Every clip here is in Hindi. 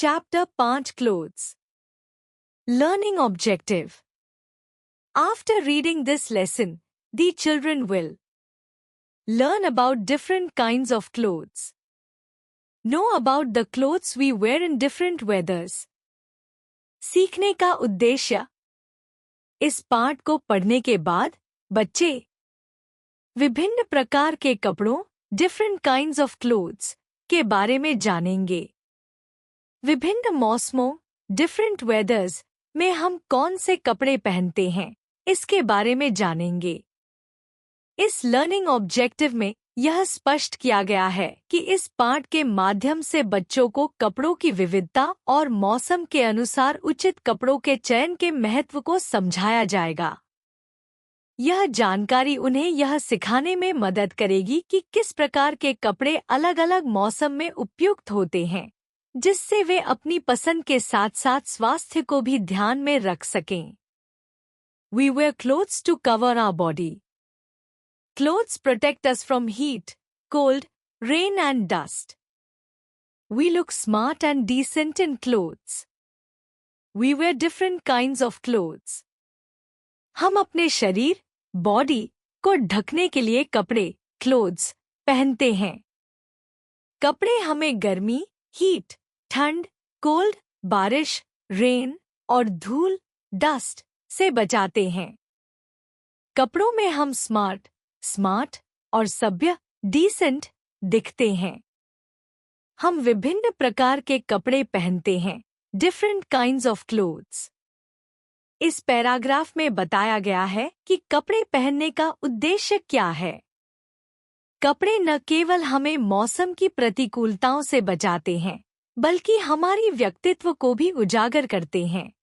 Chapter 5 Clothes. Learning Objective. After reading this lesson, the children will learn about different kinds of clothes, know about the clothes we wear in different weathers. सीखने का उद्देश्य। इस पाठ को पढ़ने के बाद बच्चे विभिन्न प्रकार के कपड़ों different kinds of clothes के बारे में जानेंगे। विभिन्न मौसमों different weathers में हम कौन से कपड़े पहनते हैं इसके बारे में जानेंगे। इस लर्निंग ऑब्जेक्टिव में यह स्पष्ट किया गया है कि इस पाठ के माध्यम से बच्चों को कपड़ों की विविधता और मौसम के अनुसार उचित कपड़ों के चयन के महत्व को समझाया जाएगा। यह जानकारी उन्हें यह सिखाने में मदद करेगी कि किस प्रकार के कपड़े अलग-अलग मौसम में उपयुक्त होते हैं, जिससे वे अपनी पसंद के साथ-साथ स्वास्थ्य को भी ध्यान में रख सकें। We wear clothes to cover our body. Clothes protect us from heat, cold, rain and dust. We look smart and decent in clothes. We wear different kinds of clothes. हम अपने शरीर, बॉडी को ढकने के लिए कपड़े, क्लोथ्स, पहनते हैं। कपड़े हमें गर्मी, हीट, ठंड, कोल्ड, बारिश, रेन और धूल, डस्ट से बचाते हैं। कपड़ों में हम स्मार्ट और सभ्य, डिसेंट दिखते हैं। हम विभिन्न प्रकार के कपड़े पहनते हैं, डिफरेंट काइंड्स ऑफ क्लोथ्स। इस पैराग्राफ में बताया गया है कि कपड़े पहनने का उद्देश्य क्या है। कपड़े न केवल हमें मौसम की प्रतिकूलताओं से बचाते हैं, बल्कि हमारी व्यक्तित्व को भी उजागर करते हैं।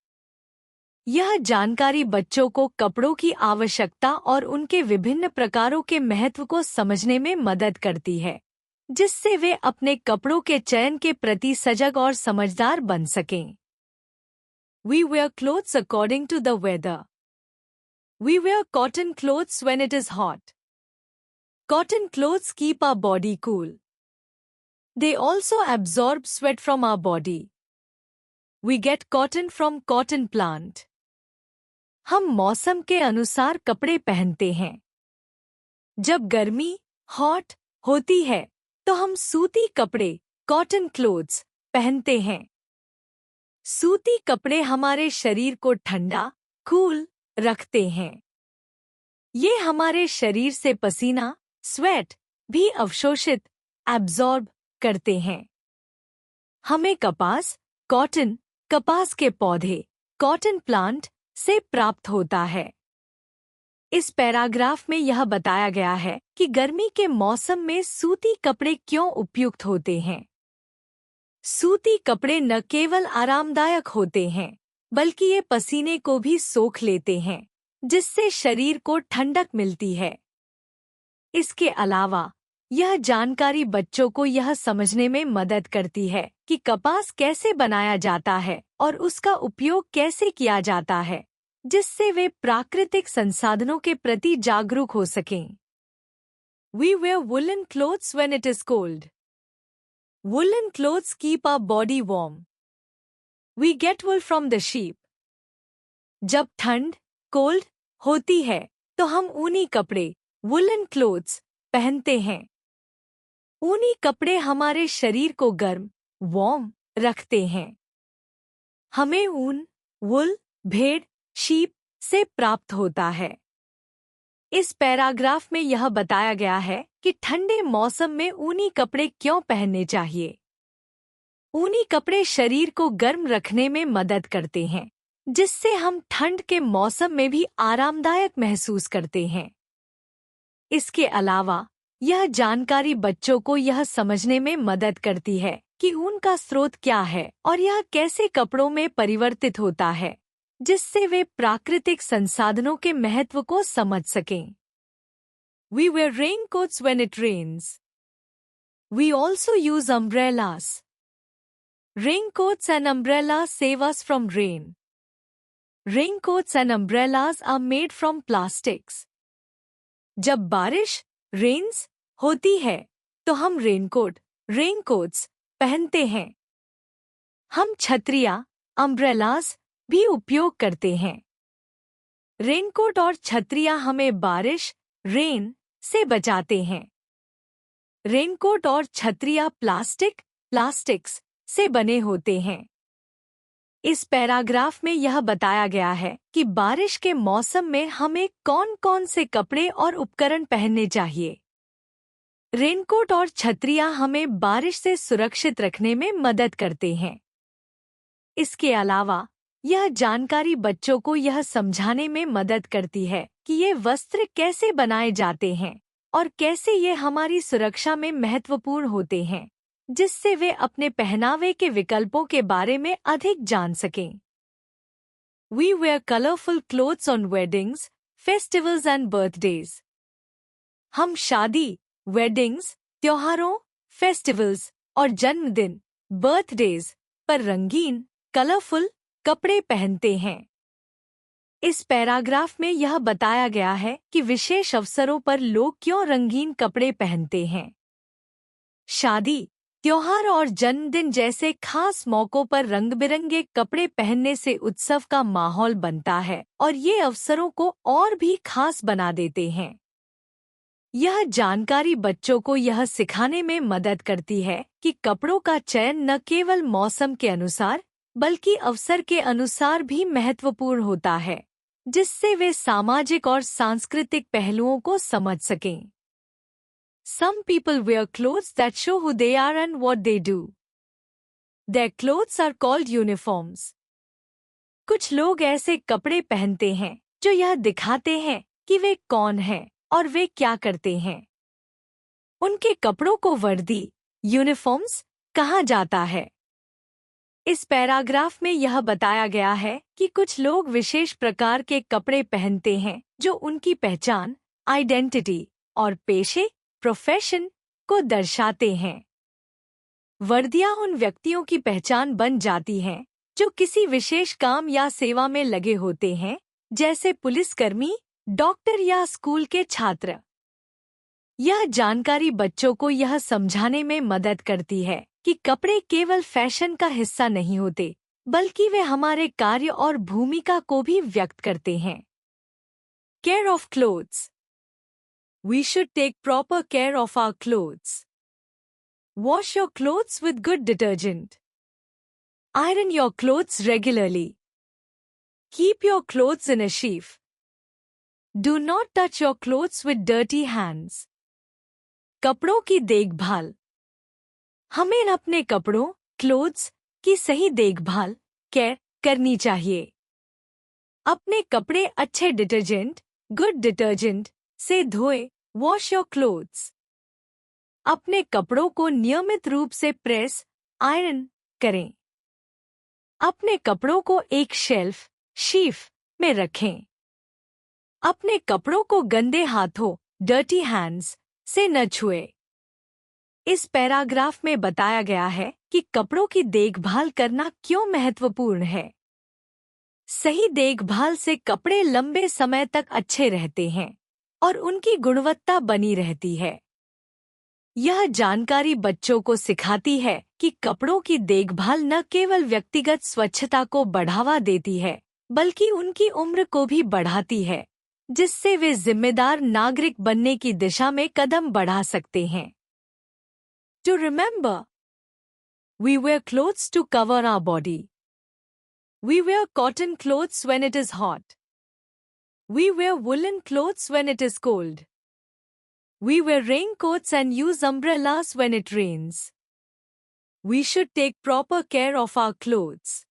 यह जानकारी बच्चों को कपड़ों की आवश्यकता और उनके विभिन्न प्रकारों के महत्व को समझने में मदद करती है, जिससे वे अपने कपड़ों के चयन के प्रति सजग और समझदार बन सकें। We wear clothes according to the weather. We wear cotton clothes when it is hot. Cotton clothes keep our body cool. They also absorb sweat from our body. We get cotton from cotton plant. हम मौसम के अनुसार कपड़े पहनते हैं। जब गर्मी, हॉट होती है, तो हम सूती कपड़े, कॉटन क्लोथ्स, पहनते हैं। सूती कपड़े हमारे शरीर को ठंडा, कूल रखते हैं। ये हमारे शरीर से पसीना, स्वेट भी अवशोषित, एब्जॉर्ब करते हैं। हमें कपास, कॉटन, कपास के पौधे, कॉटन प्लांट से प्राप्त होता है। इस पैराग्राफ में यह बताया गया है कि गर्मी के मौसम में सूती कपड़े क्यों उपयुक्त होते हैं। सूती कपड़े न केवल आरामदायक होते हैं, बल्कि ये पसीने को भी सोख लेते हैं, जिससे शरीर को ठंडक मिलती है। इसके अलावा यह जानकारी बच्चों को यह समझने में मदद करती है कि कपास कैसे बनाया जाता है और उसका उपयोग कैसे किया जाता है, जिससे वे प्राकृतिक संसाधनों के प्रति जागरूक हो सकें। We wear woolen clothes when it is cold. Woolen clothes keep our body warm. We get wool from the sheep. जब ठंड, कोल्ड होती है, तो हम ऊनी कपड़े, वुलन क्लोथ्स, पहनते हैं। ऊनी कपड़े हमारे शरीर को गर्म, वार्म रखते हैं। हमें ऊन, वुल, भेड़, शीप से प्राप्त होता है। इस पैराग्राफ में यह बताया गया है कि ठंडे मौसम में ऊनी कपड़े क्यों पहनने चाहिए। ऊनी कपड़े शरीर को गर्म रखने में मदद करते हैं, जिससे हम ठंड के मौसम में भी आरामदायक महसूस करते हैं। इसके अलावा यह जानकारी बच्चों को यह समझने में मदद करती है कि ऊन का स्रोत क्या है और यह कैसे कपड़ों में परिवर्तित होता है, जिससे वे प्राकृतिक संसाधनों के महत्व को समझ सकें। We wear raincoats when it rains. We also use umbrellas. Raincoats and umbrellas save us from rain. Raincoats and umbrellas are made from plastics. जब बारिश, रेन्स होती है, तो हम रेनकोट्स पहनते हैं। हम छतरियाँ, अम्ब्रेलास भी उपयोग करते हैं। रेनकोट और छतरियाँ हमें बारिश, रेन से बचाते हैं। रेनकोट और छतरियाँ प्लास्टिक्स से बने होते हैं। इस पैराग्राफ में यह बताया गया है कि बारिश के मौसम में हमें कौन-कौन से कपड़े और उपकरण पहनने चाहिए। रेनकोट और छतरियाँ हमें बारिश से सुरक्षित रखने में मदद करते हैं। इसके अलावा यह जानकारी बच्चों को यह समझाने में मदद करती है कि ये वस्त्र कैसे बनाए जाते हैं और कैसे ये हमारी सुरक्षा में महत्वपूर्ण होते हैं, जिससे वे अपने पहनावे के विकल्पों के बारे में अधिक जान सकें। We wear colorful clothes on weddings, festivals and birthdays. हम शादी, वेडिंग्स, त्योहारों, फेस्टिवल्स और जन्मदिन, बर्थडेज पर रंगीन, कलरफुल कपड़े पहनते हैं। इस पैराग्राफ में यह बताया गया है कि विशेष अवसरों पर लोग क्यों रंगीन कपड़े पहनते हैं। शादी, त्योहार और जन्मदिन जैसे खास मौकों पर रंग-बिरंगे कपड़े पहनने से उत्सव का माहौल बनता है और ये अवसरों को और भी खास बना देते हैं। यह जानकारी बच्चों को यह सिखाने में मदद करती है कि कपड़ों का चयन न केवल मौसम के अनुसार बल्कि अवसर के अनुसार भी महत्वपूर्ण होता है, जिससे वे सामाजिक और सांस्कृतिक पहलुओं को समझ सकें। Some people wear clothes that show who they are and what they do. Their clothes are called uniforms. कुछ लोग ऐसे कपड़े पहनते हैं जो यह दिखाते हैं कि वे कौन हैं और वे क्या करते हैं। उनके कपड़ों को वर्दी, यूनिफॉर्म्स कहा जाता है। इस पैराग्राफ में यह बताया गया है कि कुछ लोग विशेष प्रकार के कपड़े पहनते हैं जो उनकी पहचान, आइडेंटिटी और पेशे, प्रोफेशन को दर्शाते हैं। वर्दियां उन व्यक्तियों की पहचान बन जाती हैं जो किसी विशेष काम या सेवा में लगे होते हैं, जैसे पुलिसकर्मी, डॉक्टर या स्कूल के छात्र। यह जानकारी बच्चों को यह समझाने में मदद करती है कि कपड़े केवल फैशन का हिस्सा नहीं होते, बल्कि वे हमारे कार्य और भूमिका को भी व्यक्त करते हैं। Care of clothes. We should take proper care of our clothes. Wash your clothes with good detergent. Iron your clothes regularly. Keep your clothes in a sheaf. Do not touch your clothes with dirty hands. कपड़ों की देखभाल। हमें अपने कपड़ों, क्लोथ्स की सही देखभाल, केयर करनी चाहिए। अपने कपड़े अच्छे डिटर्जेंट, गुड डिटर्जेंट से धोए। Wash your clothes. अपने कपड़ों को नियमित रूप से प्रेस, आयरन करें। अपने कपड़ों को एक शीफ में रखें। अपने कपड़ों को गंदे हाथों, डर्टी हैंड्स से न छुए। इस पैराग्राफ में बताया गया है कि कपड़ों की देखभाल करना क्यों महत्वपूर्ण है। सही देखभाल से कपड़े लंबे समय तक अच्छे रहते हैं और उनकी गुणवत्ता बनी रहती है। यह जानकारी बच्चों को सिखाती है कि कपड़ों की देखभाल न केवल व्यक्तिगत स्वच्छता को बढ़ावा देती है, बल्कि उनकी उम्र को भी बढ़ाती है, जिससे वे जिम्मेदार नागरिक बनने की दिशा में कदम बढ़ा सकते हैं। To remember, we wear clothes to cover our body. We wear cotton clothes when it is hot. We wear woolen clothes when it is cold. We wear raincoats and use umbrellas when it rains. We should take proper care of our clothes.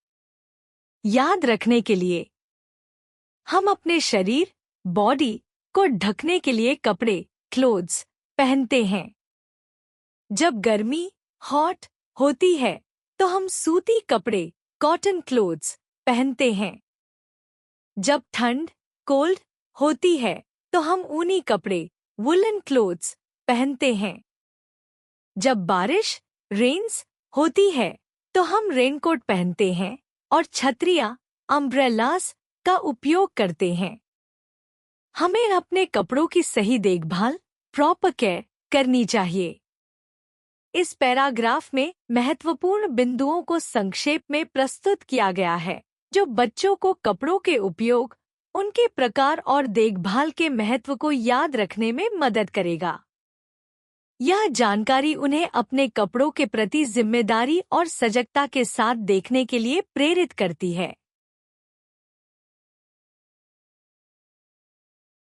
याद रखने के लिए, हम अपने शरीर, बॉडी को ढकने के लिए कपड़े, क्लोथ्स पहनते हैं। जब गर्मी, हॉट होती है, तो हम सूती कपड़े, कॉटन क्लोथ्स पहनते हैं। जब ठंड, कोल्ड होती है, तो हम ऊनी कपड़े, वुलन क्लोथ्स पहनते हैं। जब बारिश, रेन्स होती है, तो हम रेनकोट पहनते हैं और छतरियाँ, अम्ब्रेलास का उपयोग करते हैं। हमें अपने कपड़ों की सही देखभाल, प्रॉपर केयर करनी चाहिए। इस पैराग्राफ में महत्वपूर्ण बिंदुओं को संक्षेप में प्रस्तुत किया गया है, जो बच्चों को कपड़ों के उपयोग, उनके प्रकार और देखभाल के महत्व को याद रखने में मदद करेगा। यह जानकारी उन्हें अपने कपड़ों के प्रति जिम्मेदारी और सजगता के साथ देखने के लिए प्रेरित करती है।